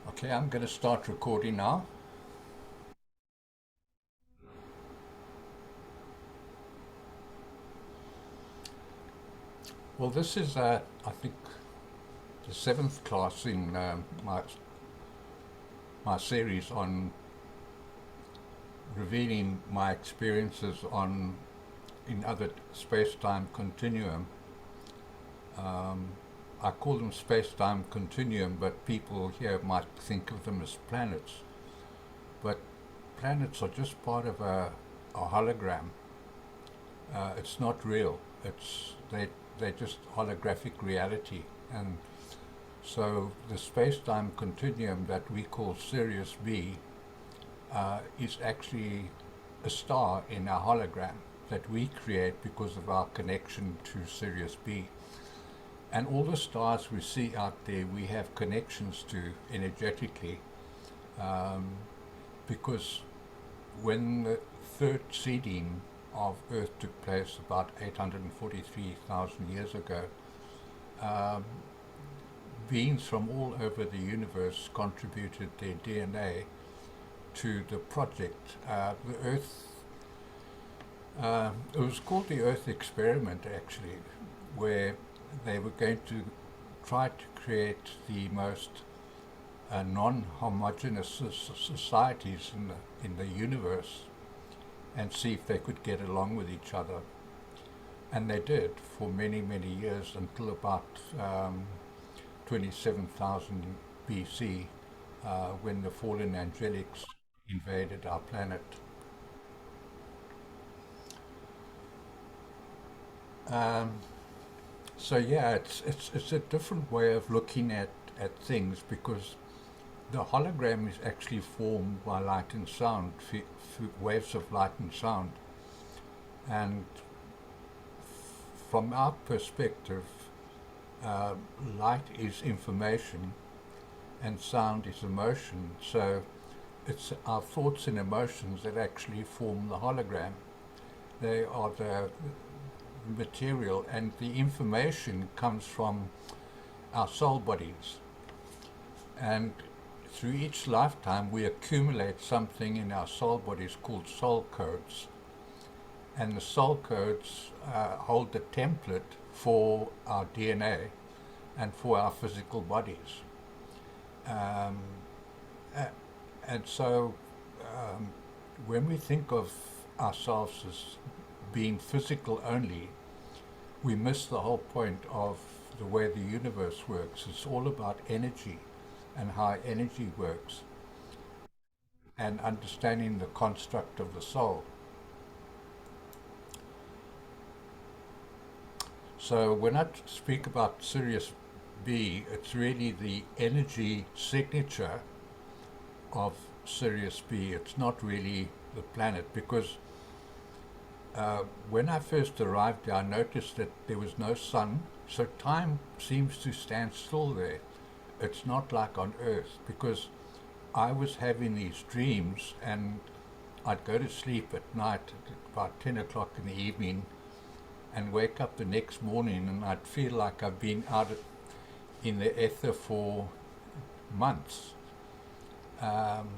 Okay, I'm going to start recording now. Well, this is, I think, the seventh class in my series on revealing my experiences on in other space-time continuum. I call them space-time continuum, but people here might think of them as planets. But planets are just part of a hologram. It's not real. They're just holographic reality, and so the space-time continuum that we call Sirius B is actually a star in our hologram that we create because of our connection to Sirius B. And all the stars we see out there, we have connections to energetically, um, because when the third seeding of Earth took place about 843,000 years ago, um, beings from all over the universe contributed their DNA to the project. The Earth, it was called the Earth Experiment actually, where they were going to try to create the most non-homogeneous societies in the universe and see if they could get along with each other. And they did for many, many years until about 27,000 BC, when the fallen angelics invaded our planet. Um, so yeah, it's a different way of looking at things because the hologram is actually formed by light and sound, waves of light and sound. And from our perspective, uh, light is information and sound is emotion. So it's our thoughts and emotions that actually form the hologram. They are the material, and the information comes from our soul bodies. And through each lifetime, we accumulate something in our soul bodies called soul codes. And the soul codes hold the template for our DNA and for our physical bodies. Um, and so when we think of ourselves as being physical only, we miss the whole point of the way the universe works. It's all about energy and how energy works and understanding the construct of the soul. So when I speak about Sirius B, it's really the energy signature of Sirius B. It's not really the planet because when I first arrived there, I noticed that there was no sun, so time seems to stand still there. It's not like on Earth because I was having these dreams and I'd go to sleep at night at about 10 o'clock in the evening and wake up the next morning and I'd feel like I've been out in the ether for months. Um,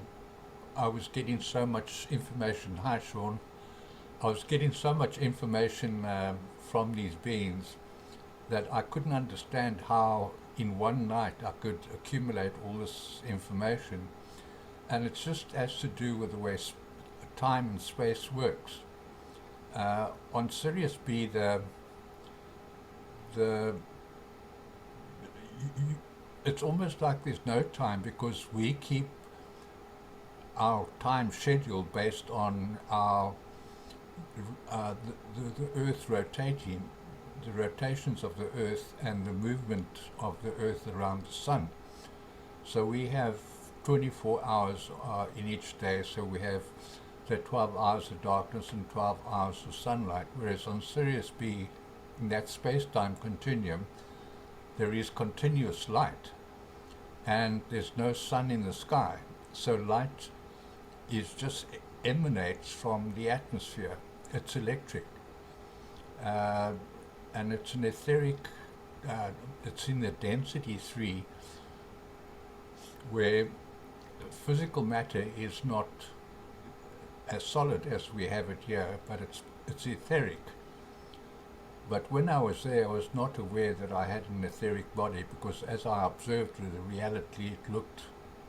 I was getting so much information. Hi, Sean. I was getting so much information from these beings that I couldn't understand how in one night I could accumulate all this information. And it just has to do with the way time and space works. On Sirius B, the it's almost like there's no time because we keep our time schedule based on our the Earth rotating, the rotations of the Earth and the movement of the Earth around the Sun. So we have 24 hours in each day, so we have the 12 hours of darkness and 12 hours of sunlight, whereas on Sirius B, in that space-time continuum, there is continuous light and there's no sun in the sky. So light is just emanates from the atmosphere. It's electric, uh, and it's an etheric. It's in the density 3, where physical matter is not as solid as we have it here, but it's etheric. But when I was there, I was not aware that I had an etheric body, because as I observed the reality, it looked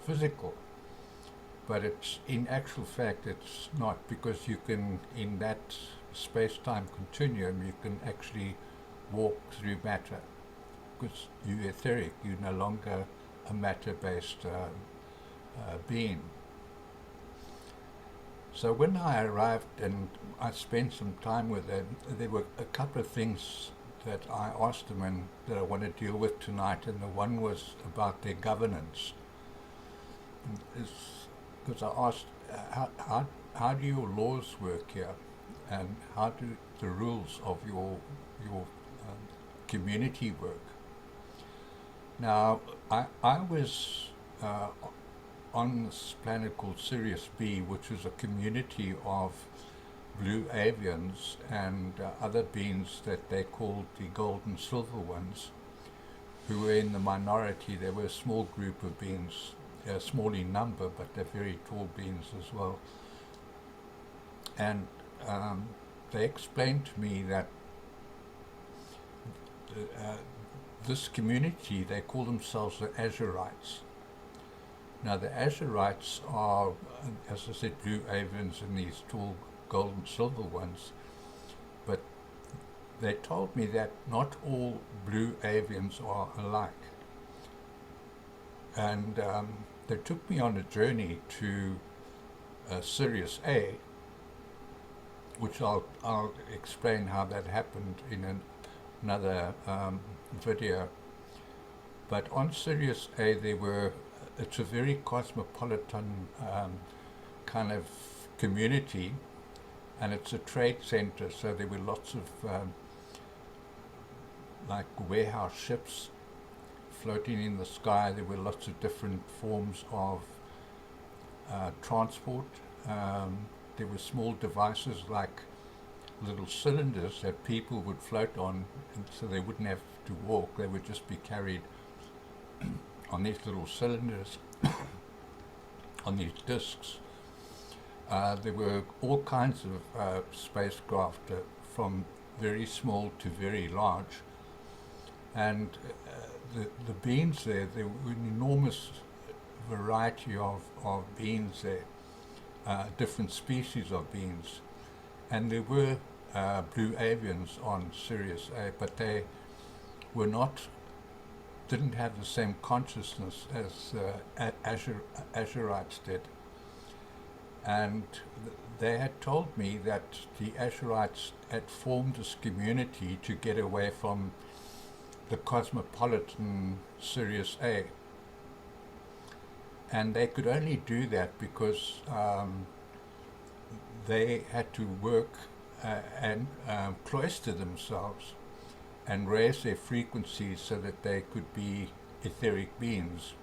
physical. But it's, in actual fact, it's not, because you can, in that space-time continuum, you can actually walk through matter, because you're etheric, you're no longer a matter-based being. So when I arrived and I spent some time with them, there were a couple of things that I asked them and that I want to deal with tonight, and the one was about their governance. Because I asked, how do your laws work here, and how do the rules of your community work? Now, I was on this planet called Sirius B, which is a community of blue avians and other beings that they called the gold and silver ones, who were in the minority. They were a small group of beings, small in number, but they're very tall beings as well. And they explained to me that this community, they call themselves the Azurites. Now, the Azurites are, as I said, blue avians and these tall gold and silver ones, but they told me that not all blue avians are alike. And they took me on a journey to Sirius A, which I'll explain how that happened in another video. But on Sirius A, it's a very cosmopolitan kind of community, and it's a trade center, so there were lots of like warehouse ships floating in the sky. There were lots of different forms of transport. There were small devices like little cylinders that people would float on, and so they wouldn't have to walk, they would just be carried on these little cylinders, on these discs. There were all kinds of spacecraft, from very small to very large, and the beings there were an enormous variety of beings there, different species of beings, and there were blue avians on Sirius A, but they were didn't have the same consciousness as Azurites did. And they had told me that the Azurites had formed this community to get away from the cosmopolitan Sirius A. And they could only do that because they had to work and cloister themselves and raise their frequencies so that they could be etheric beings,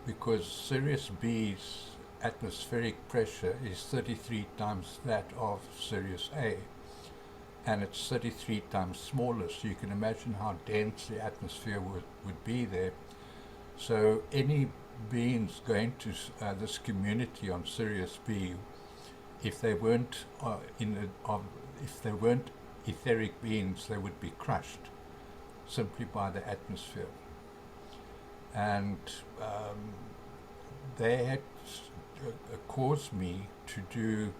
because Sirius B's atmospheric pressure is 33 times that of Sirius A, and it's 33 times smaller, so you can imagine how dense the atmosphere would be there. So any beings going to this community on Sirius B, if they weren't if they weren't etheric beings, they would be crushed simply by the atmosphere. And they had caused me to do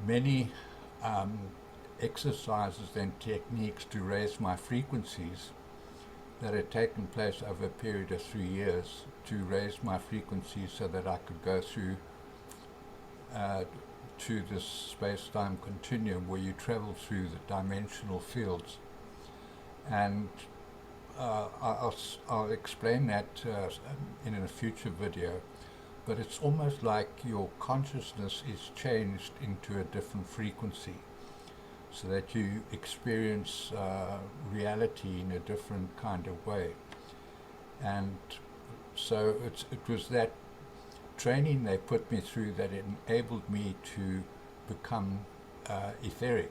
many exercises and techniques to raise my frequencies that had taken place over a period of 3 years, to raise my frequencies so that I could go through to this space-time continuum where you travel through the dimensional fields. And I'll explain that in a future video, but it's almost like your consciousness is changed into a different frequency, so that you experience reality in a different kind of way. And so it was that training they put me through that enabled me to become etheric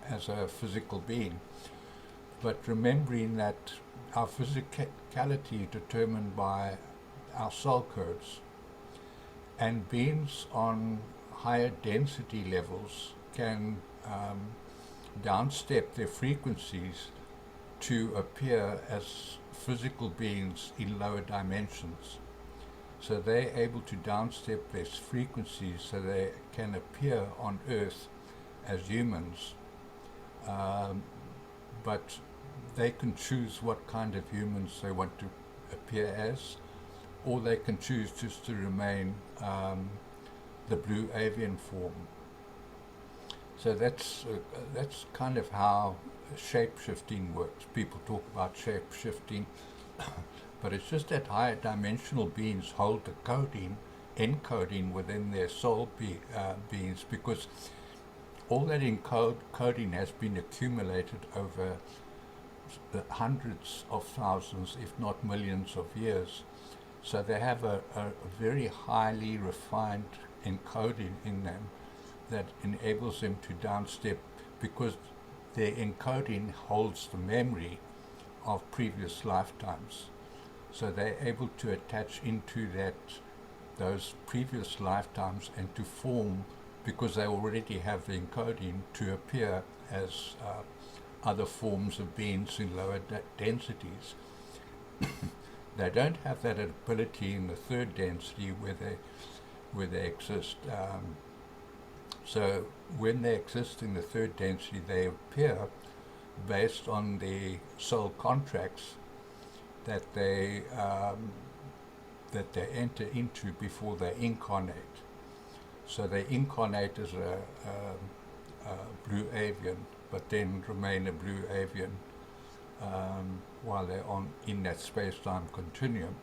as a physical being. But remembering that our physicality is determined by our cell codes. And beings on higher density levels can downstep their frequencies to appear as physical beings in lower dimensions. So they're able to downstep their frequencies so they can appear on Earth as humans, but they can choose what kind of humans they want to appear as, or they can choose just to remain the blue avian form. So that's kind of how shape-shifting works. People talk about shape-shifting, but it's just that higher dimensional beings hold the encoding within their soul beings, because all that encoding has been accumulated over the hundreds of thousands, if not millions of years. So they have a very highly refined encoding in them that enables them to downstep, because their encoding holds the memory of previous lifetimes. So they're able to attach into those previous lifetimes and to form, because they already have the encoding, to appear as other forms of beings in lower densities. They don't have that ability in the third density where they exist. So when they exist in the third density, they appear based on the soul contracts that they enter into before they incarnate. So they incarnate as a blue avian, but then remain a blue avian while they're in that space-time continuum,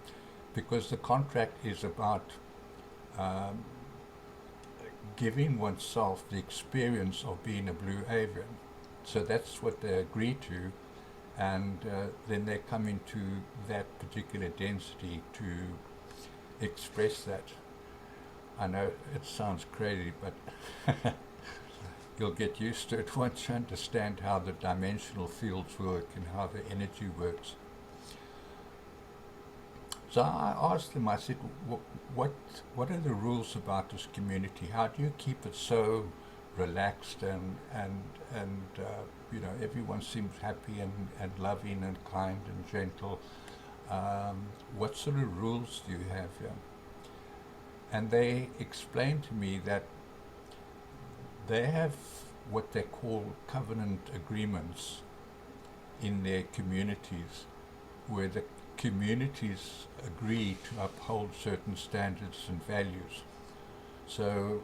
because the contract is about giving oneself the experience of being a blue avian. So that's what they agree to, and then they come into that particular density to express that. I know it sounds crazy, but you'll get used to it once you understand how the dimensional fields work and how the energy works. So I asked them, I said, what are the rules about this community? How do you keep it so relaxed and everyone seems happy and loving and kind and gentle? What sort of rules do you have here? And they explained to me that they have what they call covenant agreements in their communities, where the communities agree to uphold certain standards and values. So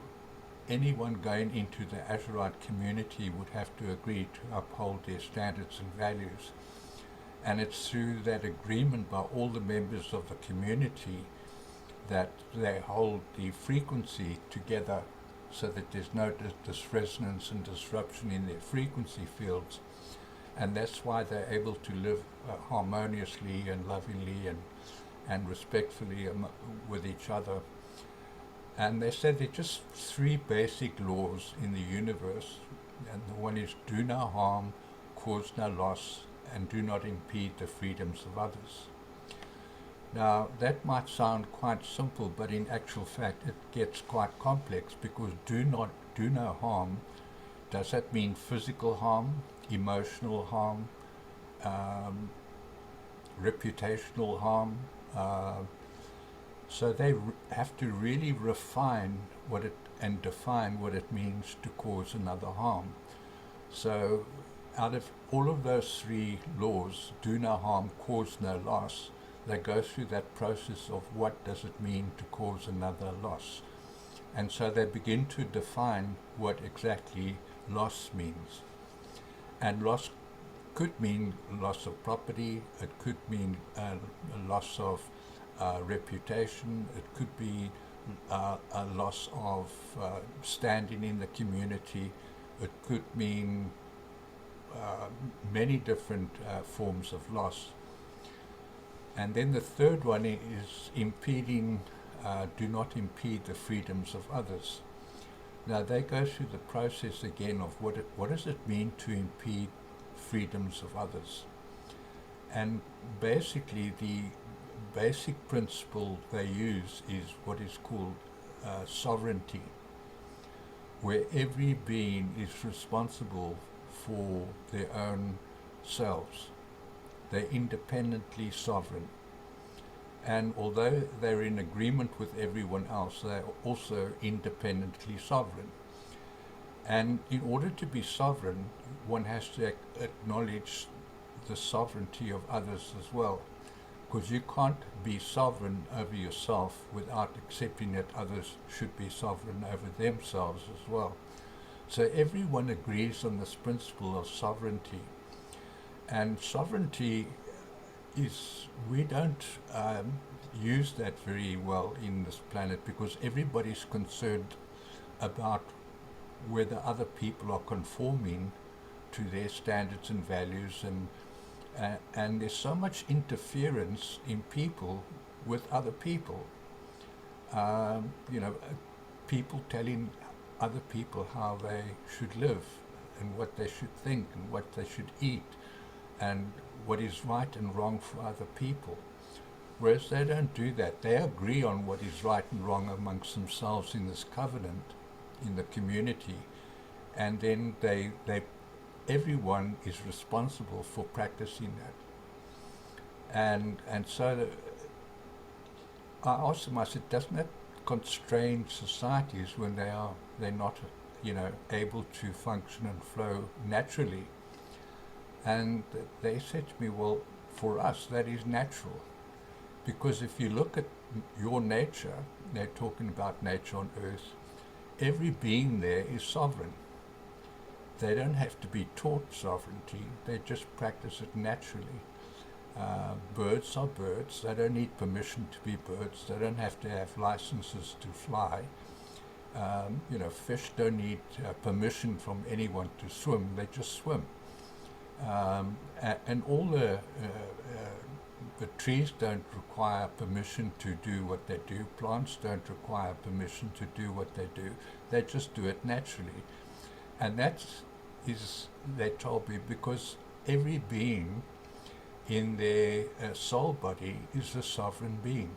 anyone going into the Azurite community would have to agree to uphold their standards and values. And it's through that agreement by all the members of the community that they hold the frequency together, so that there's no resonance and disruption in their frequency fields. And that's why they're able to live harmoniously and lovingly and respectfully with each other. And they said there are just three basic laws in the universe. And the one is do no harm, cause no loss, and do not impede the freedoms of others. Now, that might sound quite simple, but in actual fact it gets quite complex, because do no harm, does that mean physical harm, emotional harm, reputational harm? So they have to really refine and define what it means to cause another harm. So out of all of those three laws, do no harm, cause no loss, they go through that process of what does it mean to cause another loss. And so they begin to define what exactly loss means. And loss could mean loss of property, it could mean a loss of reputation, it could be a loss of standing in the community, it could mean many different forms of loss. And then the third one is impeding, do not impede the freedoms of others. Now they go through the process again of what does it mean to impede freedoms of others. And basically basic principle they use is what is called sovereignty, where every being is responsible for their own selves. They're independently sovereign. And although they're in agreement with everyone else, they're also independently sovereign. And in order to be sovereign, one has to acknowledge the sovereignty of others as well. Because you can't be sovereign over yourself without accepting that others should be sovereign over themselves as well. So everyone agrees on this principle of sovereignty. And sovereignty is, we don't use that very well in this planet because everybody's concerned about whether other people are conforming to their standards and values, and there's so much interference in people with other people. People telling other people how they should live and what they should think and what they should eat and what is right and wrong for other people. Whereas they don't do that. They agree on what is right and wrong amongst themselves in this covenant, in the community, and then everyone is responsible for practicing that. And so I asked them, I said, doesn't that constrain societies when they're not able to function and flow naturally? And they said to me, well, for us that is natural, because if you look at your nature, they're talking about nature on earth, every being there is sovereign. They don't have to be taught sovereignty, they just practice it naturally. Birds are birds, they don't need permission to be birds, they don't have to have licenses to fly. Fish don't need permission from anyone to swim, they just swim. And all the trees don't require permission to do what they do. Plants don't require permission to do what they do. They just do it naturally. And that is, they told me, because every being in their soul body is a sovereign being.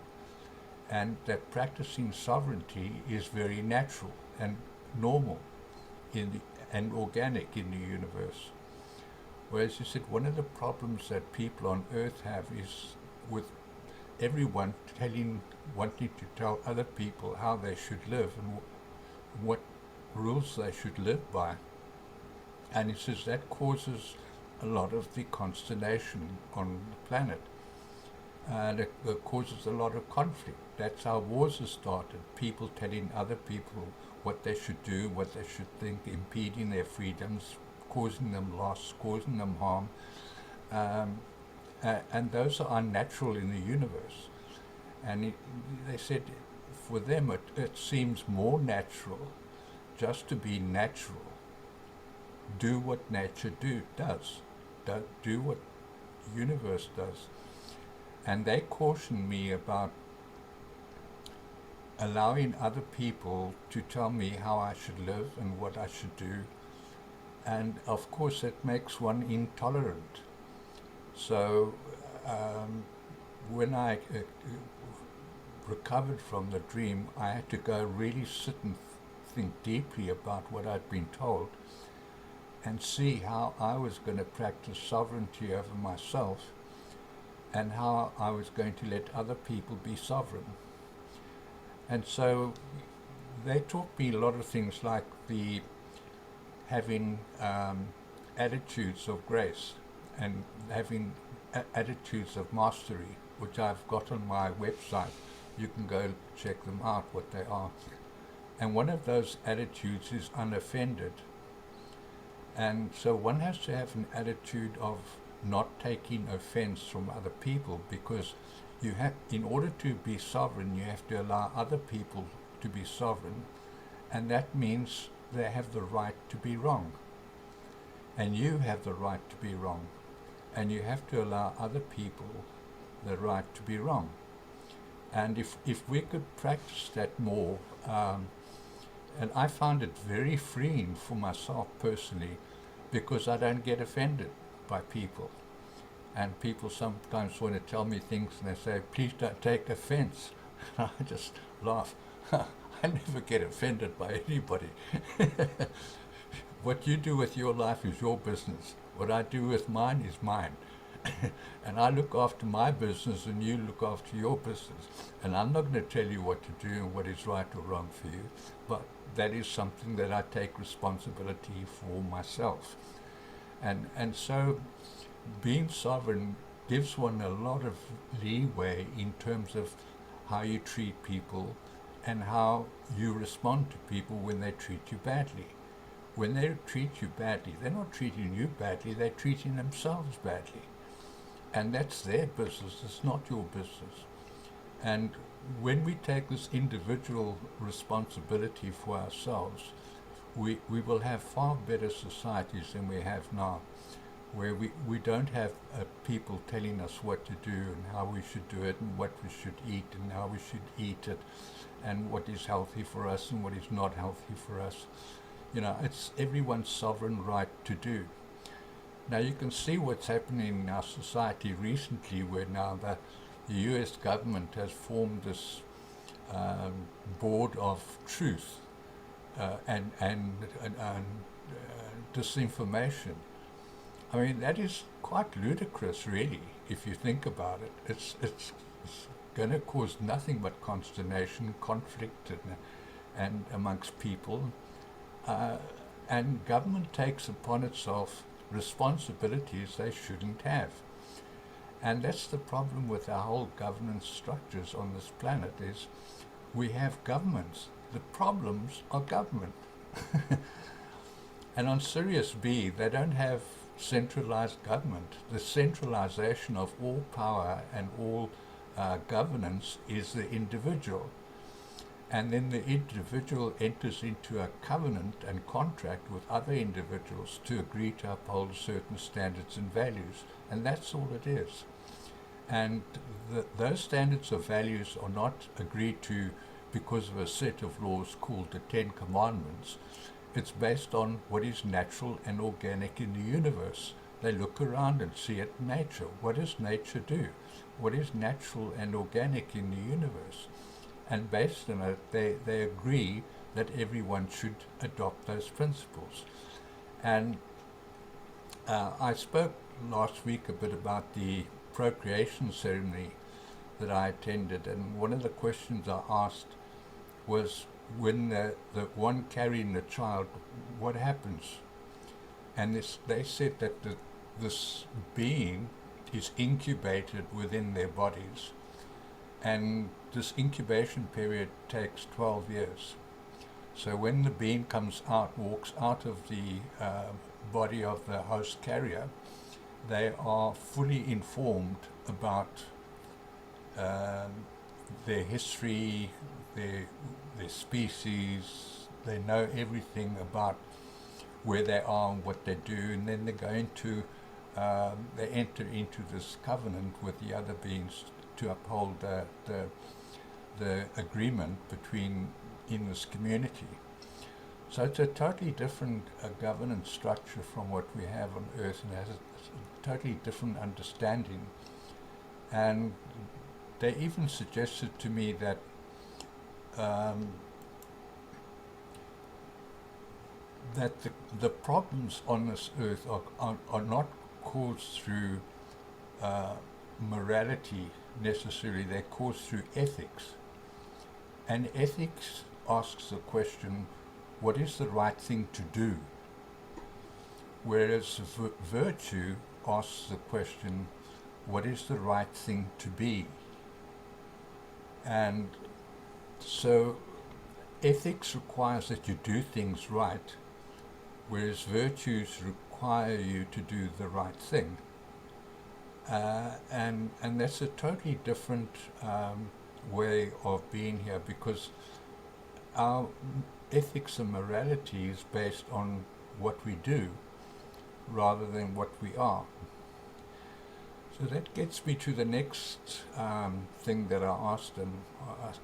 And that practicing sovereignty is very natural and normal and organic in the universe. Whereas you said one of the problems that people on earth have is with everyone wanting to tell other people how they should live and what rules they should live by. And he says that causes a lot of the consternation on the planet. And it causes a lot of conflict. That's how wars are started. People telling other people what they should do, what they should think, impeding their freedoms, causing them loss, causing them harm. And those are unnatural in the universe. And they said for them it seems more natural just to be natural. Do what nature does. Do what the universe does. And they cautioned me about allowing other people to tell me how I should live and what I should do. And of course it makes one intolerant. So when I recovered from the dream, I had to go really sit and think deeply about what I'd been told and see how I was going to practice sovereignty over myself and how I was going to let other people be sovereign. And so they taught me a lot of things like having attitudes of grace and having attitudes of mastery, which I've got on my website. You can go check them out, what they are. And one of those attitudes is unoffended. And so one has to have an attitude of not taking offense from other people, because in order to be sovereign, you have to allow other people to be sovereign, and that means they have the right to be wrong, and you have the right to be wrong, and you have to allow other people the right to be wrong. And if we could practice that more, and I found it very freeing for myself personally, because I don't get offended by people. And people sometimes want to tell me things and they say, please don't take offense. I just laugh. I never get offended by anybody. What you do with your life is your business. What I do with mine is mine. And I look after my business and you look after your business. And I'm not going to tell you what to do and what is right or wrong for you, but that is something that I take responsibility for myself. And so being sovereign gives one a lot of leeway in terms of how you treat people and how you respond to people when they treat you badly. When they treat you badly, they're not treating you badly, they're treating themselves badly. And that's their business, it's not your business. And when we take this individual responsibility for ourselves, we will have far better societies than we have now, where we don't have people telling us what to do and how we should do it and what we should eat and how we should eat it and what is healthy for us and what is not healthy for us. You know, it's everyone's sovereign right to do. Now you can see what's happening in our society recently, where now the US government has formed this board of truth and disinformation. I mean, that is quite ludicrous, really, if you think about it. It's going to cause nothing but consternation, conflict, and amongst people. And government takes upon itself responsibilities they shouldn't have. And that's the problem with our whole governance structures on this planet, is we have governments. The problems are government. And on Sirius B, they don't have centralized government. The centralization of all power and all governance is the individual. And then the individual enters into a covenant and contract with other individuals to agree to uphold certain standards and values. And that's all it is. And those standards or values are not agreed to because of a set of laws called the Ten Commandments. It's based on what is natural and organic in the universe. They look around and see it in nature. What does nature do? What is natural and organic in the universe? And based on it, they agree that everyone should adopt those principles. And I spoke last week a bit about the procreation ceremony that I attended, and one of the questions I asked was, when the one carrying the child, what happens? And they said that this being is incubated within their bodies, and this incubation period takes 12 years. So when the being comes out, walks out of the body of the host carrier, they are fully informed about their history, their species. They know everything about where they are and what they do, and then they enter into this covenant with the other beings to uphold the agreement in this community. So it's a totally different governance structure from what we have on Earth, and has a totally different understanding. And they even suggested to me that the problems on this Earth are not caused through morality necessarily, they're caused through ethics. And ethics asks the question, what is the right thing to do? Whereas virtue asks the question, what is the right thing to be? And so ethics requires that you do things right, whereas virtues require you to do the right thing. And that's a totally different way of being here, because our ethics and morality is based on what we do rather than what we are. So that gets me to the next thing that I asked them.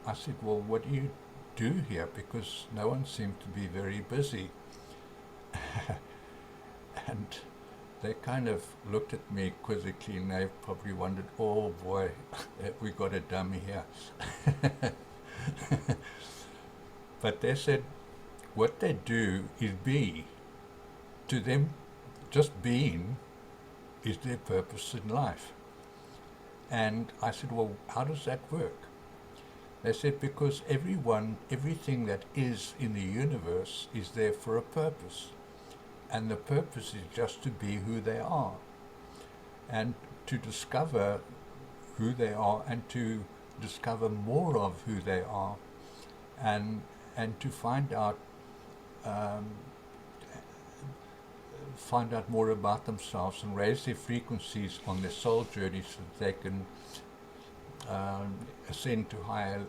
I said, well, what do you do here? Because no one seemed to be very busy. And they kind of looked at me quizzically, and they probably wondered, oh boy, we got a dummy here. But they said what they do is be. To them, just being is their purpose in life. And I said, well, how does that work? They said, because everything that is in the universe is there for a purpose. And the purpose is just to be who they are. And to discover who they are and to discover more of who they are and to um, find out more about themselves and raise their frequencies on their soul journey so that they can ascend to higher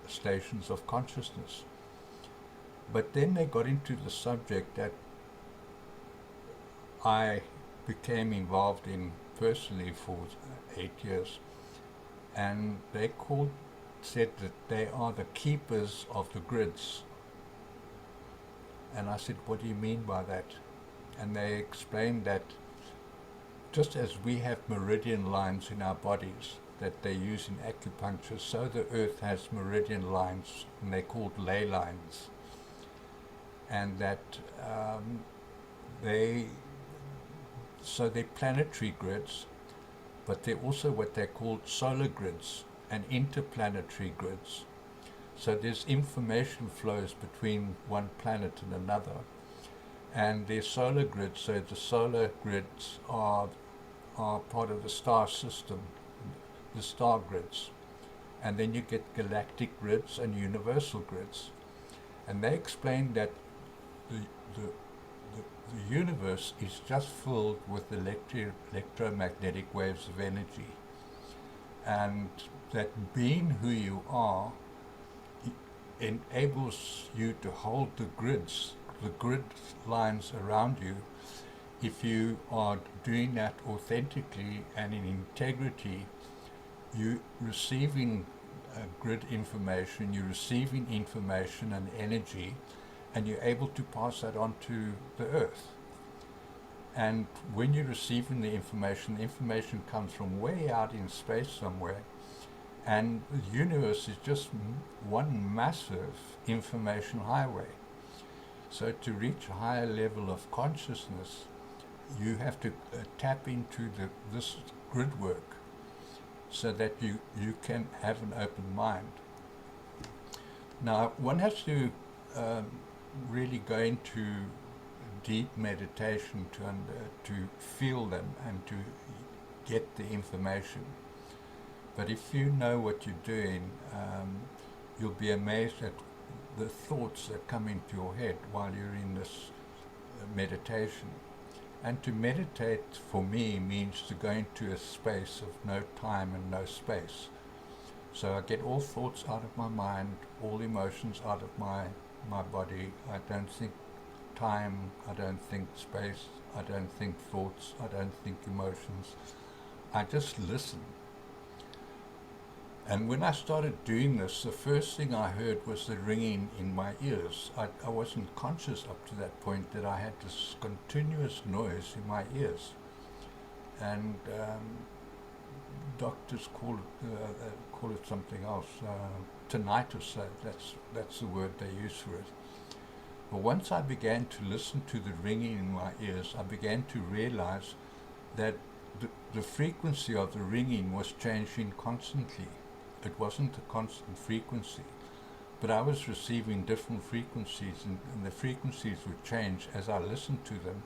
stations of consciousness. But then they got into the subject that I became involved in personally for 8 years, and they said that they are the keepers of the grids. And I said, what do you mean by that? And they explained that just as we have meridian lines in our bodies that they use in acupuncture, so the earth has meridian lines, and they're called ley lines. And that they're planetary grids, but they're also what they're called solar grids and interplanetary grids. So there's information flows between one planet and another. And they're solar grids, so the solar grids are part of the star system, the star grids. And then you get galactic grids and universal grids. And they explained that the universe is just filled with electromagnetic waves of energy. And that being who you are enables you to hold the grid lines around you. If you are doing that authentically and in integrity, you're receiving grid information, you're receiving information and energy, and you're able to pass that on to the earth. And when you're receiving the information comes from way out in space somewhere, and the universe is just one massive information highway. So to reach a higher level of consciousness, you have to tap into this grid work so that you can have an open mind. Now, one has to really go into deep meditation to feel them and to get the information. But if you know what you're doing, you'll be amazed at the thoughts that come into your head while you're in this meditation. And to meditate for me means to go into a space of no time and no space. So I get all thoughts out of my mind, all emotions out of my body. I don't think time, I don't think space, I don't think thoughts, I don't think emotions. I just listen. And when I started doing this, the first thing I heard was the ringing in my ears. I wasn't conscious up to that point that I had this continuous noise in my ears. And doctors call it something else, tinnitus. That's the word they use for it. But once I began to listen to the ringing in my ears, I began to realize that the frequency of the ringing was changing constantly. It wasn't a constant frequency, but I was receiving different frequencies, and the frequencies would change as I listened to them.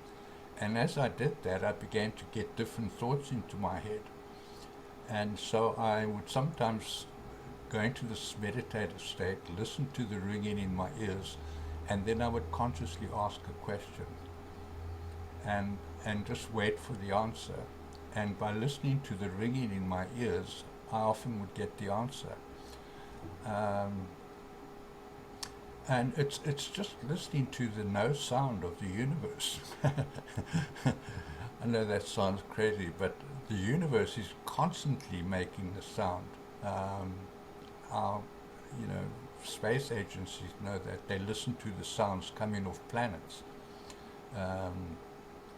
And as I did that, I began to get different thoughts into my head. And so I would sometimes go into this meditative state, listen to the ringing in my ears, and then I would consciously ask a question and just wait for the answer. And by listening to the ringing in my ears, I often would get the answer. And it's just listening to the no sound of the universe. I know that sounds crazy, but the universe is constantly making the sound. Our space agencies know that. They listen to the sounds coming off planets.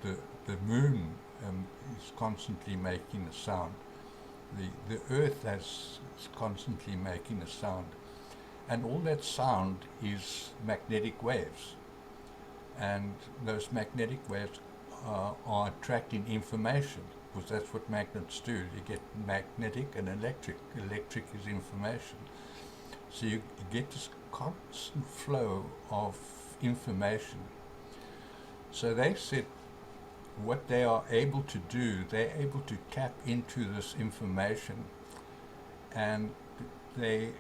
The moon is constantly making a sound. The earth is constantly making a sound. And all that sound is magnetic waves. And those magnetic waves are attracting information, because that's what magnets do. You get magnetic and electric. Electric is information. So you get this constant flow of information. So they said what they are able to do, they're able to tap into this information, and they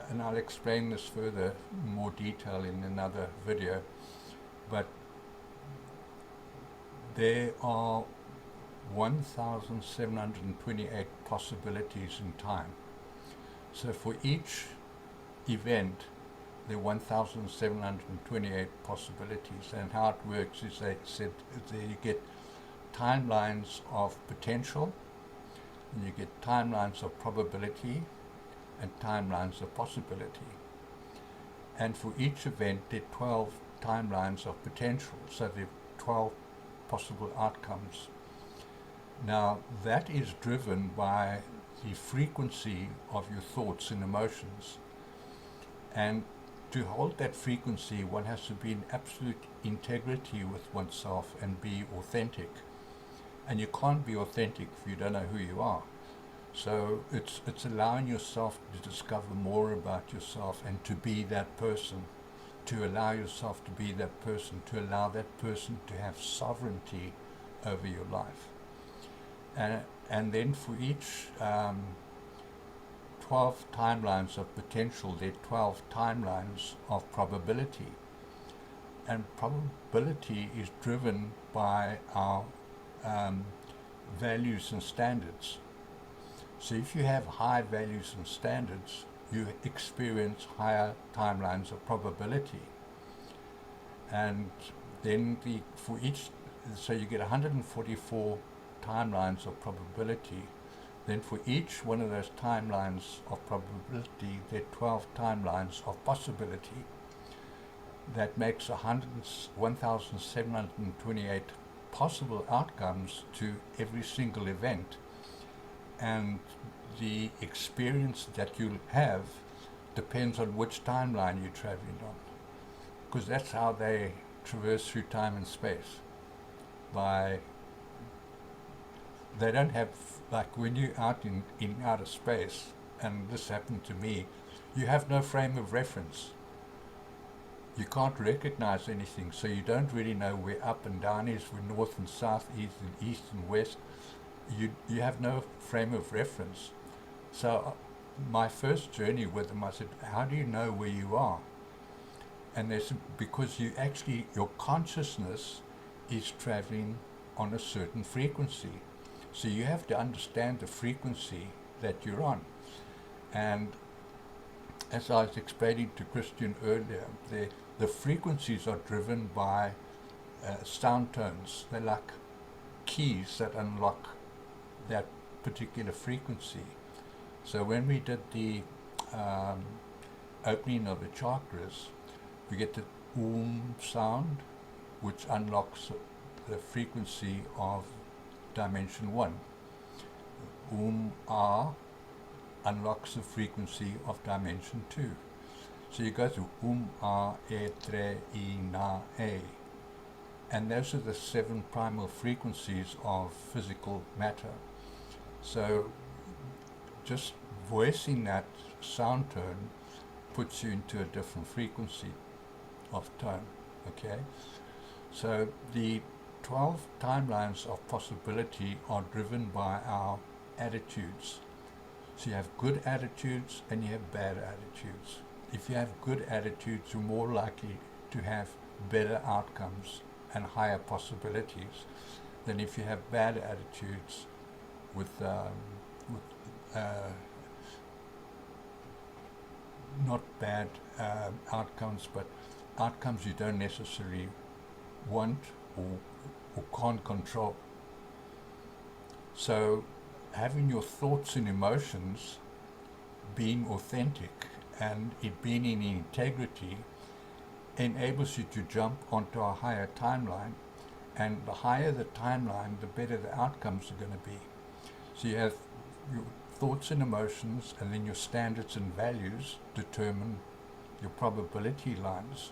and I'll explain this further in more detail in another video, but there are 1,728 possibilities in time. So for each event, there are 1,728 possibilities. And how it works is they said that you get timelines of potential, and you get timelines of probability, and timelines of possibility. And for each event, there are 12 timelines of potential, so there are 12 possible outcomes. Now, that is driven by the frequency of your thoughts and emotions. And to hold that frequency, one has to be in absolute integrity with oneself and be authentic. And you can't be authentic if you don't know who you are. So it's allowing yourself to discover more about yourself and to be that person, to allow yourself to be that person, to allow that person to have sovereignty over your life. And then for each 12 timelines of potential, there are 12 timelines of probability. And probability is driven by our values and standards. So if you have high values and standards, you experience higher timelines of probability. And then for each, so you get 144 timelines of probability. Then for each one of those timelines of probability, there are 12 timelines of possibility. That makes 1,728 possible outcomes to every single event. And the experience that you'll have depends on which timeline you're traveling on, because that's how they traverse through time and space. They don't have, like when you're out in outer space, and this happened to me, you have no frame of reference. You can't recognize anything, so you don't really know where up and down is, where north and south is, and east and west. You have no frame of reference. So my first journey with them, I said, how do you know where you are? And they said, because your consciousness is traveling on a certain frequency. So you have to understand the frequency that you're on. And as I was explaining to Christian earlier, the frequencies are driven by sound tones. They're like keys that unlock that particular frequency. So when we did the opening of the chakras, we get the sound, which unlocks the frequency of dimension 1. Ah unlocks the frequency of dimension 2. So you go through ah, tre, I, na, e. And those are the 7 primal frequencies of physical matter. So just voicing that sound tone puts you into a different frequency of tone, okay? So the 12 timelines of possibility are driven by our attitudes. So you have good attitudes and you have bad attitudes. If you have good attitudes, you're more likely to have better outcomes and higher possibilities than if you have bad attitudes with not bad outcomes, but outcomes you don't necessarily want or can't control. So having your thoughts and emotions being authentic and it being in integrity enables you to jump onto a higher timeline And the higher the timeline, the better the outcomes are going to be. So you have your thoughts and emotions, and then your standards and values determine your probability lines,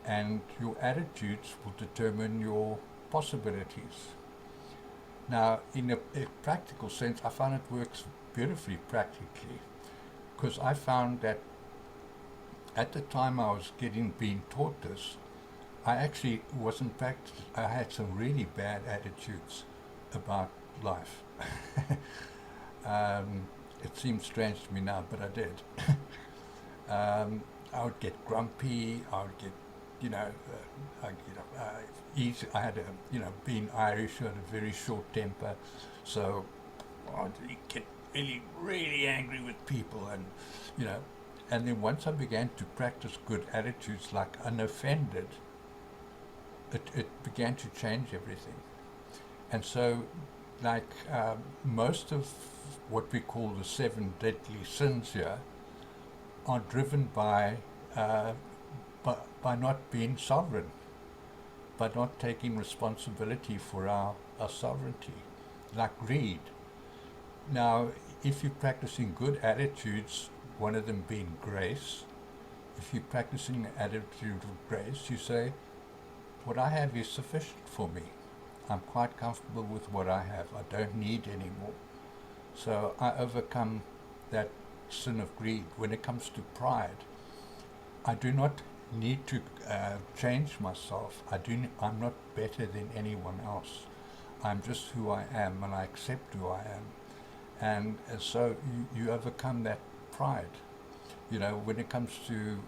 and your attitudes will determine your possibilities. Now, in a practical sense, I find it works beautifully practically, because I found that at the time I was being taught this, I actually wasn't practicing. I had some really bad attitudes about life. It seems strange to me now, but I did. I would get grumpy. I would get, easy. I had being Irish, I had a very short temper, so I'd get really, really angry with people, and you know. And then once I began to practice good attitudes like unoffended, it began to change everything. And so, like most of what we call the seven deadly sins here are driven uh, by not being sovereign, by not taking responsibility for our sovereignty, like greed. Now, if you're practicing good attitudes, one of them being grace, if you're practicing an attitude of grace, you say, what I have is sufficient for me. I'm quite comfortable with what I have. I don't need any more. So I overcome that sin of greed. When it comes to pride, I do not need to change myself. I'm not better than anyone else. I'm just who I am, and I accept who I am. And so you overcome that pride. When it comes to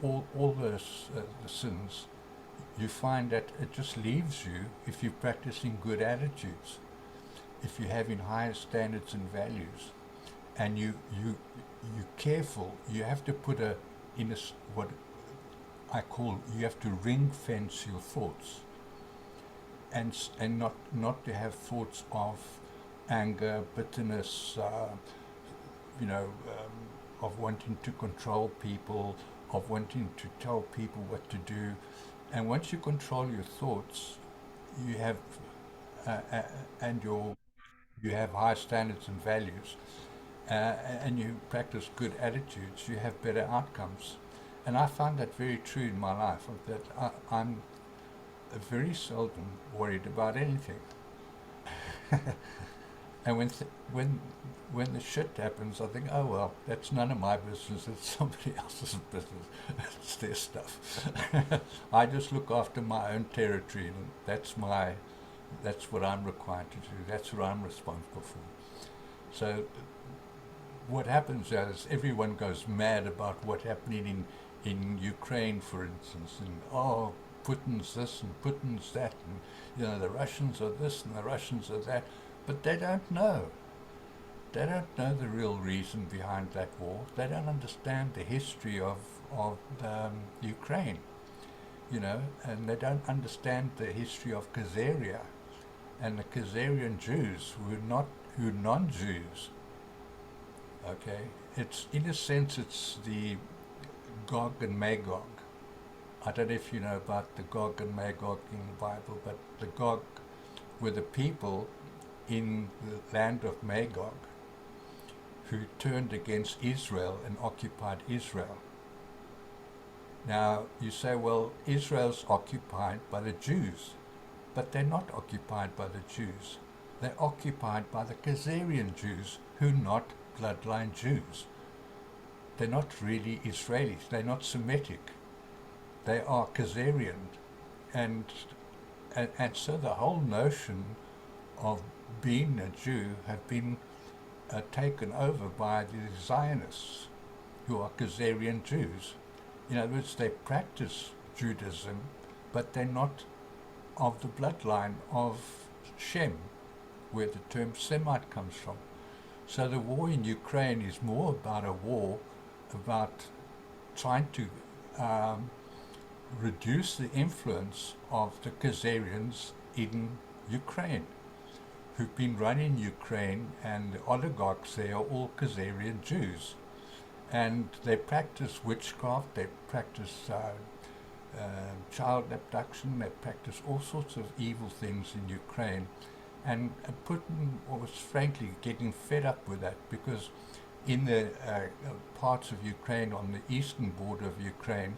all the sins, you find that it just leaves you if you're practicing good attitudes, if you're having higher standards and values, and you're careful. You have to put what I call, you have to ring fence your thoughts, and not to have thoughts of anger, bitterness, of wanting to control people, of wanting to tell people what to do. And once you control your thoughts, you have and you have high standards and values, and you practice good attitudes, you have better outcomes. And I found that very true in my life, that I'm very seldom worried about anything. And when the shit happens, I think, oh well, that's none of my business. It's somebody else's business. It's their stuff. I just look after my own territory, and that's what I'm required to do. That's what I'm responsible for. So what happens is everyone goes mad about what's happening in Ukraine, for instance, and Putin's this and Putin's that, and the Russians are this and the Russians are that. But they don't know. They don't know the real reason behind that war. They don't understand the history of Ukraine, and they don't understand the history of Khazaria and the Khazarian Jews who non-Jews. Okay, it's in a sense it's the Gog and Magog. I don't know if you know about the Gog and Magog in the Bible, but the Gog were the people in the land of Magog who turned against Israel and occupied Israel. Now you say, well, Israel's occupied by the Jews, but they're not occupied by the Jews. They're occupied by the Khazarian Jews, who are not bloodline Jews. They're not really Israelis. They're not Semitic. They are Khazarian. And so the whole notion of being a Jew have been taken over by the Zionists, who are Khazarian Jews. In other words, they practice Judaism, but they're not of the bloodline of Shem, where the term Semite comes from. So the war in Ukraine is more about a war about trying to reduce the influence of the Khazarians in Ukraine, who've been running Ukraine, and the oligarchs there are all Khazarian Jews. And they practice witchcraft, they practice child abduction. They practice all sorts of evil things in Ukraine. And Putin was frankly getting fed up with that, because in the parts of Ukraine, on the eastern border of Ukraine,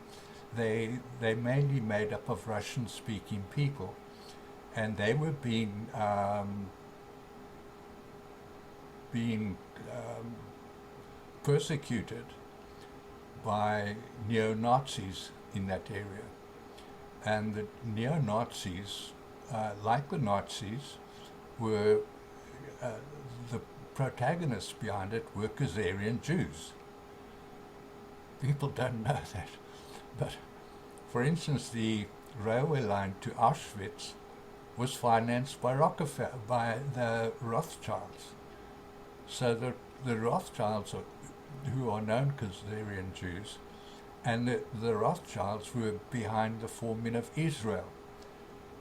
they mainly made up of Russian-speaking people, and they were being persecuted by neo-Nazis in that area. And the neo-Nazis, like the Nazis, were the protagonists behind it were Khazarian Jews. People don't know that. But, for instance, the railway line to Auschwitz was financed by by the Rothschilds. So the Rothschilds, who are known Khazarian Jews, and the Rothschilds were behind the forming of Israel.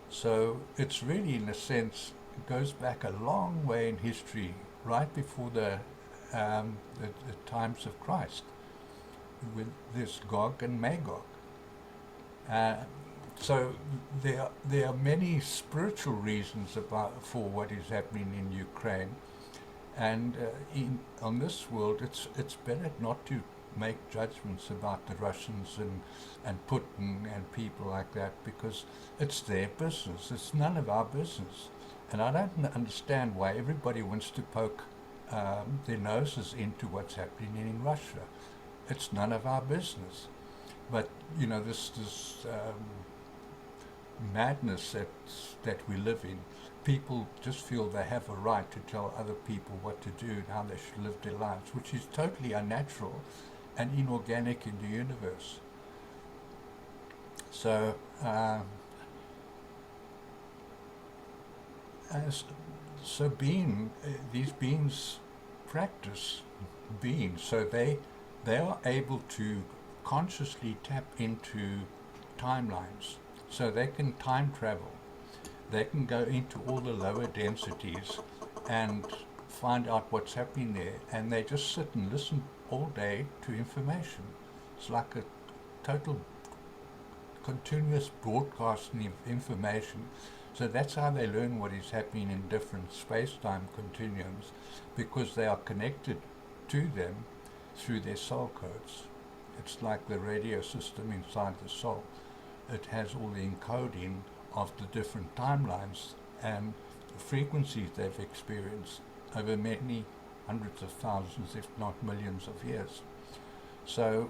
So it's really, in a sense, it goes back a long way in history, right before the times of Christ, with this Gog and Magog. So there are many spiritual reasons for what is happening in Ukraine, and on this world, it's better not to make judgments about the Russians and Putin and people like that, because it's their business. It's none of our business. And I don't understand why everybody wants to poke their noses into what's happening in Russia. It's none of our business. But, this madness that we live in, people just feel they have a right to tell other people what to do and how they should live their lives, which is totally unnatural and inorganic in the universe. So, these beings practice being, so they are able to consciously tap into timelines, so they can time travel. They can go into all the lower densities and find out what's happening there, and they just sit and listen all day to information. It's like a total continuous broadcasting of information. So that's how they learn what is happening in different space-time continuums, because they are connected to them through their soul codes. It's like the radio system inside the soul. It has all the encoding of the different timelines and the frequencies they've experienced over many hundreds of thousands, if not millions of years. So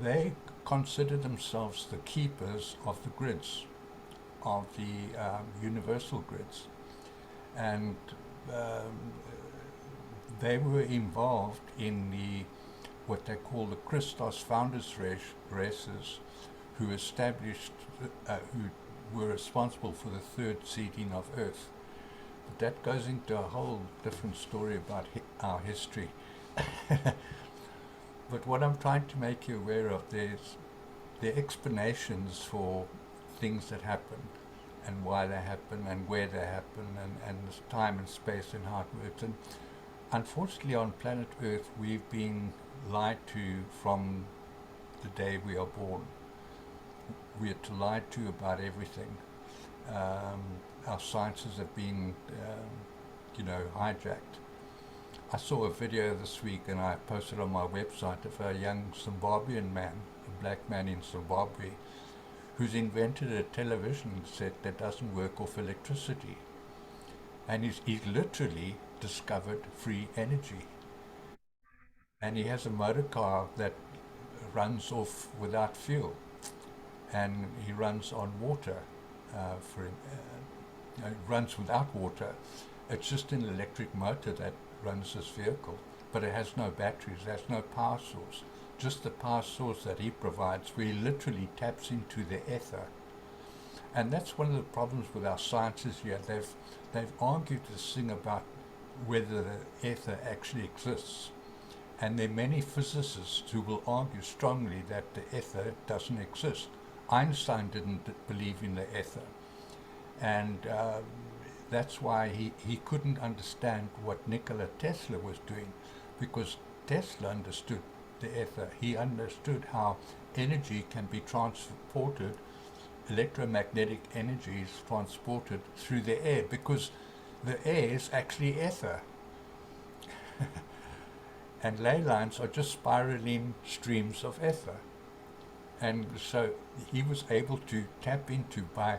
they consider themselves the keepers of the grids, of the universal grids. And they were involved in what they call the Christos founders races, who were responsible for the third seeding of Earth. But that goes into a whole different story about our history. But what I'm trying to make you aware of, there are explanations for things that happen, and why they happen, and where they happen, and this time and space and how it works. And unfortunately, on planet Earth, we've been lied to from the day we are born. We are lied to about everything. Our sciences have been, hijacked. I saw a video this week, and I posted on my website, of a young Zimbabwean man, a black man in Zimbabwe, who's invented a television set that doesn't work off electricity. And he's literally discovered free energy. And he has a motor car that runs off without fuel, and he runs on water. It runs without water. It's just an electric motor that runs this vehicle, but it has no batteries, it has no power source. Just the power source that he provides, where he literally taps into the ether. And that's one of the problems with our sciences here. They've argued this thing about whether the ether actually exists. And there are many physicists who will argue strongly that the ether doesn't exist. Einstein didn't believe in the ether. And that's why he couldn't understand what Nikola Tesla was doing, because Tesla understood the ether. He understood how energy can be transported, electromagnetic energy is transported through the air, because the air is actually ether. And ley lines are just spiraling streams of ether. And so he was able to tap into by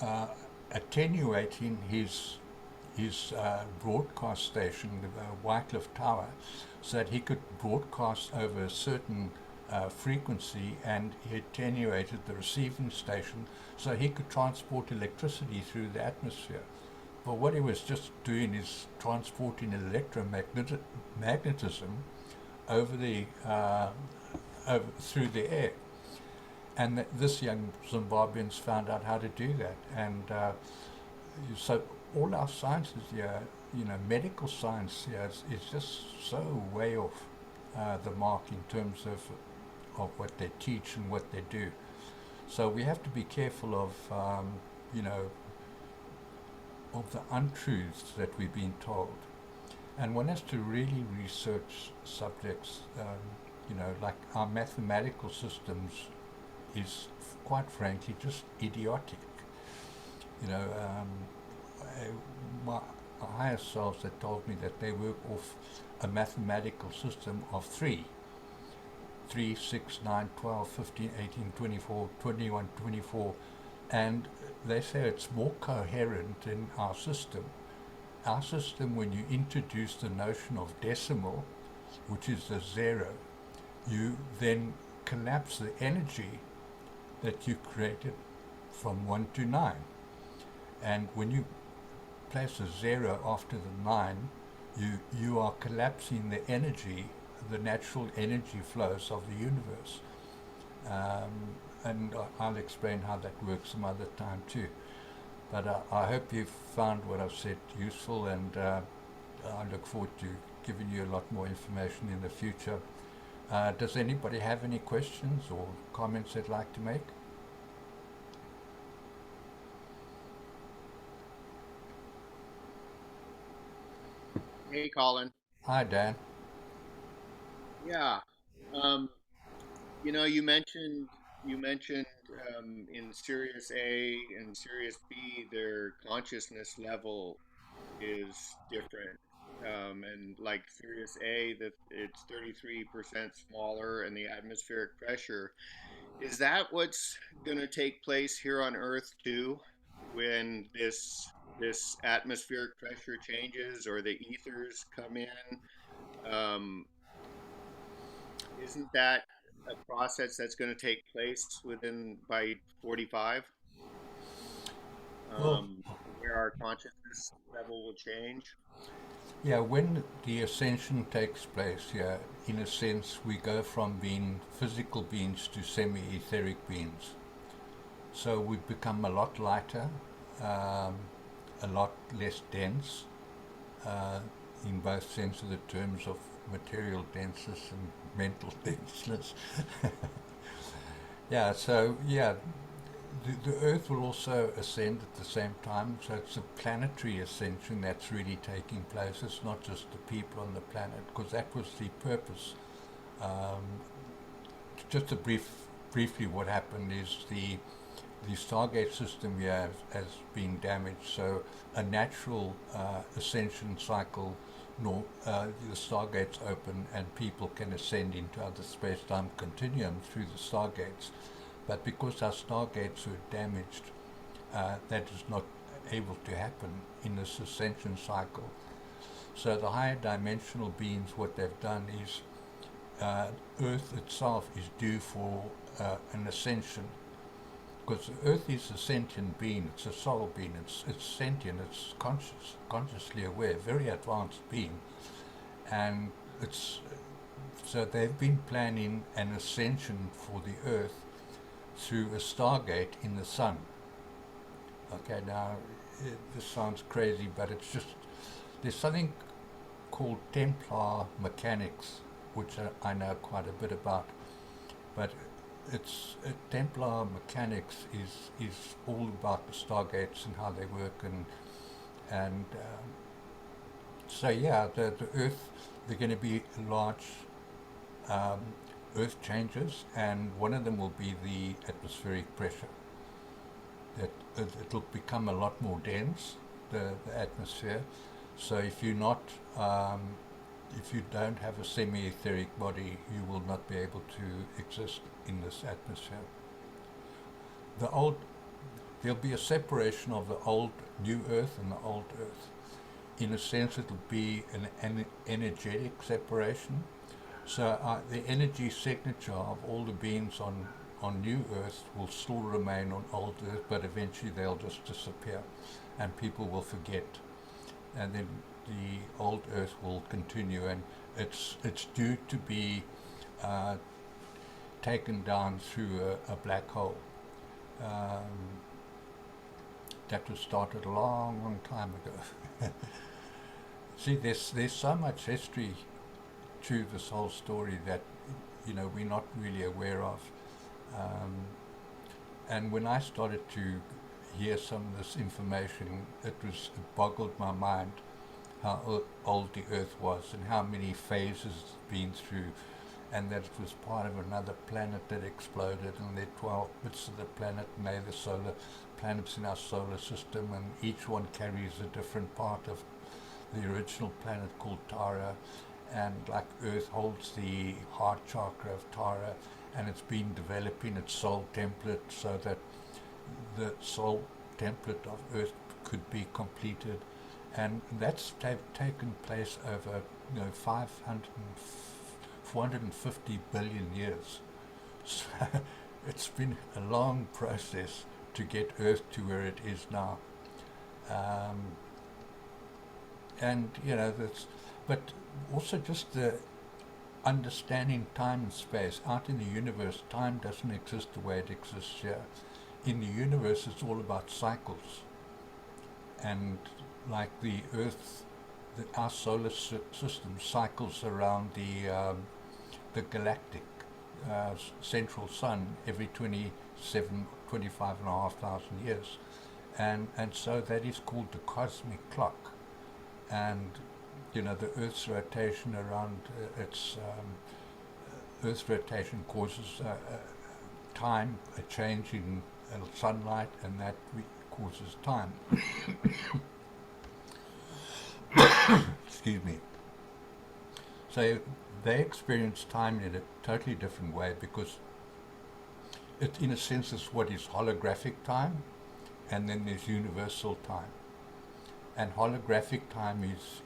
uh, attenuating his broadcast station, the Wycliffe Tower, so that he could broadcast over a certain frequency, and he attenuated the receiving station so he could transport electricity through the atmosphere. But what he was just doing is transporting electromagnetism over through the air. And this young Zimbabweans found out how to do that. And so all our sciences here, medical science here is just so way off the mark in terms of what they teach and what they do. So we have to be careful of the untruths that we've been told. And one has to really research subjects, like our mathematical systems is quite frankly just idiotic. You know, my higher selves had told me that they work off a mathematical system of 3, 6, 9, 12, 15, 18, 24, 21, 24, and they say it's more coherent in our system. Our system, when you introduce the notion of decimal, which is a 0, you then collapse the energy that you created from 1 to 9. And when you place a 0 after the 9, you are collapsing the energy, the natural energy flows of the universe. And I'll explain how that works some other time too. But I hope you've found what I've said useful, and I look forward to giving you a lot more information in the future. Does anybody have any questions or comments they'd like to make? Hey, Colin. Hi, Dan. Yeah. Um, you mentioned in Sirius A and Sirius B, their consciousness level is different. And like Sirius A, that it's 33% smaller, and the atmospheric pressure. Is that what's going to take place here on Earth too, when this atmospheric pressure changes or the ethers come in? Um, Isn't that a process that's going to take place within by 45, Well, where our consciousness level will change? yeah, when the ascension takes place, yeah, in a sense, we go from being physical beings to semi-etheric beings. So we become a lot lighter, um, a lot less dense, uh, in both sense of the terms of material denseness and mental denseness. Yeah, so yeah, the Earth will also ascend at the same time. So it's a planetary ascension that's really taking place. It's not just the people on the planet, because that was the purpose. Um, just a briefly, what happened is the Stargate system here has been damaged. So a natural ascension cycle, the Stargates open and people can ascend into other space-time continuum through the Stargates. But because our Stargates were damaged, that is not able to happen in this ascension cycle. So the higher dimensional beings, what they've done is Earth itself is due for an ascension, because the Earth is a sentient being, it's a soul being, it's sentient, it's consciously aware, very advanced being, and it's so they've been planning an ascension for the Earth through a stargate in the sun. Okay, now this sounds crazy, but it's just there's something called Templar mechanics, which I know quite a bit about, but it's Templar mechanics is all about the stargates and how they work, and so yeah, the Earth, they're going to be large um, Earth changes, and one of them will be the atmospheric pressure. That it'll become a lot more dense, the atmosphere. So um, if you don't have a semi-etheric body, you will not be able to exist in this atmosphere. The old There'll be a separation of the old new Earth and the old Earth. In a sense, it'll be an energetic separation. So the energy signature of all the beings on new Earth will still remain on old Earth, but eventually they'll just disappear, and people will forget, and then the old Earth will continue, and it's due to be uh, taken down through a black hole. Um, that was started a long, long time ago. See, there's so much history to this whole story that we're not really aware of. Um, and when I started to hear some of this information, it boggled my mind how old the Earth was and how many phases it's been through, and that it was part of another planet that exploded, and there are 12 bits of the planet, and they're the solar planets in our solar system, and each one carries a different part of the original planet called Tara, and like Earth holds the heart chakra of Tara, and it's been developing its soul template so that the soul template of Earth could be completed, and that's taken place over 500 450 billion years. So it's been a long process to get Earth to where it is now. Um, and that's, but also just the understanding time and space. Out in the universe, time doesn't exist the way it exists here. In the universe, it's all about cycles, and like the Earth, our solar system cycles around the galactic central sun every 25,500 years, and so that is called the cosmic clock. And the Earth's rotation around Earth's rotation causes time, a change in sunlight, and that causes time. Excuse me. So they experience time in a totally different way, because it, in a sense, is what is holographic time, and then there's universal time. And holographic time is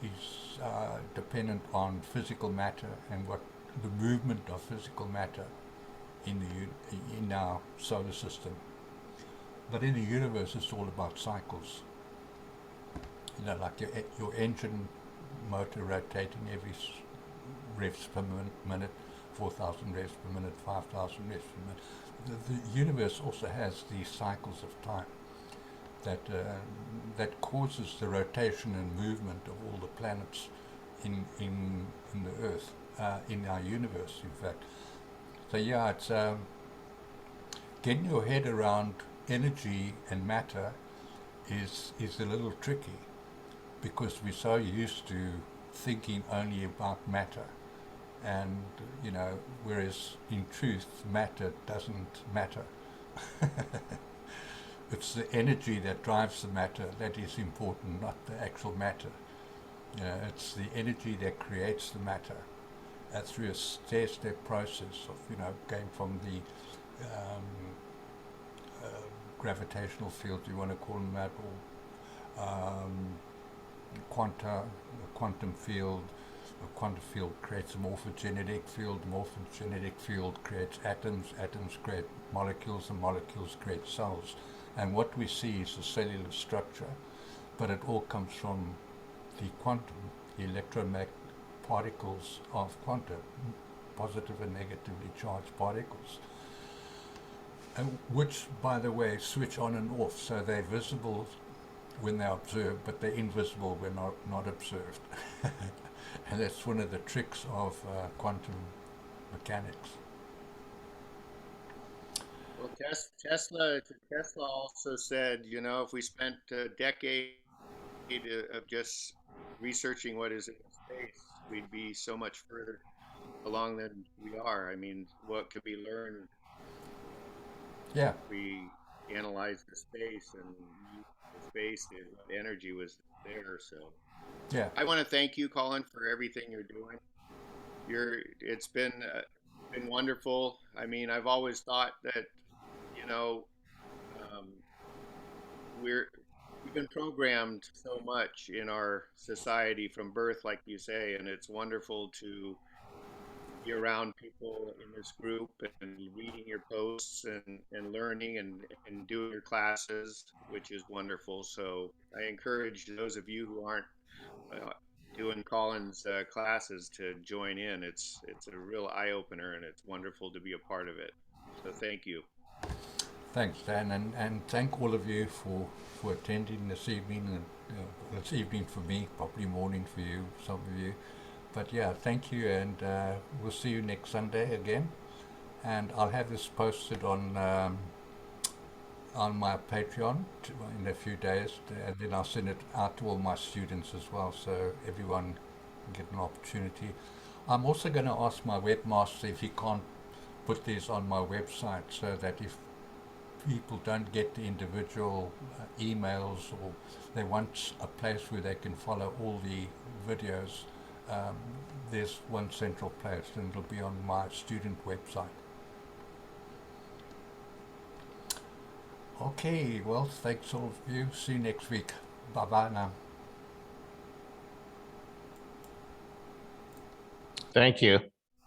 dependent on physical matter and what the movement of physical matter in our solar system. But in the universe, it's all about cycles. Like your engine motor rotating every revs per minute, 4,000 revs per minute, 5,000 revs per minute. The universe also has these cycles of time that causes the rotation and movement of all the planets in the Earth, in our universe, in fact. So yeah, it's getting your head around energy and matter is a little tricky, because we're so used to thinking only about matter, and whereas in truth matter doesn't matter. It's the energy that drives the matter that is important, not the actual matter. It's the energy that creates the matter through a stair-step process of going from the um, uh, gravitational field, you want to call them that, or a quantum field. A quantum field creates a morphogenetic field. The morphogenetic field creates atoms. Atoms create molecules, and molecules create cells. And what we see is the cellular structure, but it all comes from the quantum, the electromagnetic particles of quantum, positive and negatively charged particles, which, by the way, switch on and off. So they're visible when they're observed, but they're invisible when not observed. And that's one of the tricks of quantum mechanics. Well, Tesla also said, if we spent a decade of just researching what is in space, we'd be so much further. along than we are. I mean, what could be learned Yeah, if we analyze the space and use the space, what energy was there? So yeah, I want to thank you, Colin, for everything you're doing. It's been wonderful. I mean, I've always thought that, you know, um, we're we've been programmed so much in our society from birth, like you say, and it's wonderful to be around people in this group and reading your posts and learning and doing your classes, which is wonderful. So I encourage those of you who aren't uh, doing Colin's classes to join in. It's a real eye opener, and it's wonderful to be a part of it. So thank you. thanks, Dan, and thank all of you for attending this evening. And it's evening for me, probably morning for you, some of you. But yeah, thank you, and we'll see you next Sunday again. And I'll have this posted on my Patreon in a few days, and then I'll send it out to all my students as well, so everyone can get an opportunity. I'm also going to ask my webmaster if he can't put these on my website, so that if people don't get the individual emails, or they want a place where they can follow all the videos, um, there's one central place, and it'll be on my student website. Okay, well, thanks all of you. See you next week. Bye bye now. Thank you.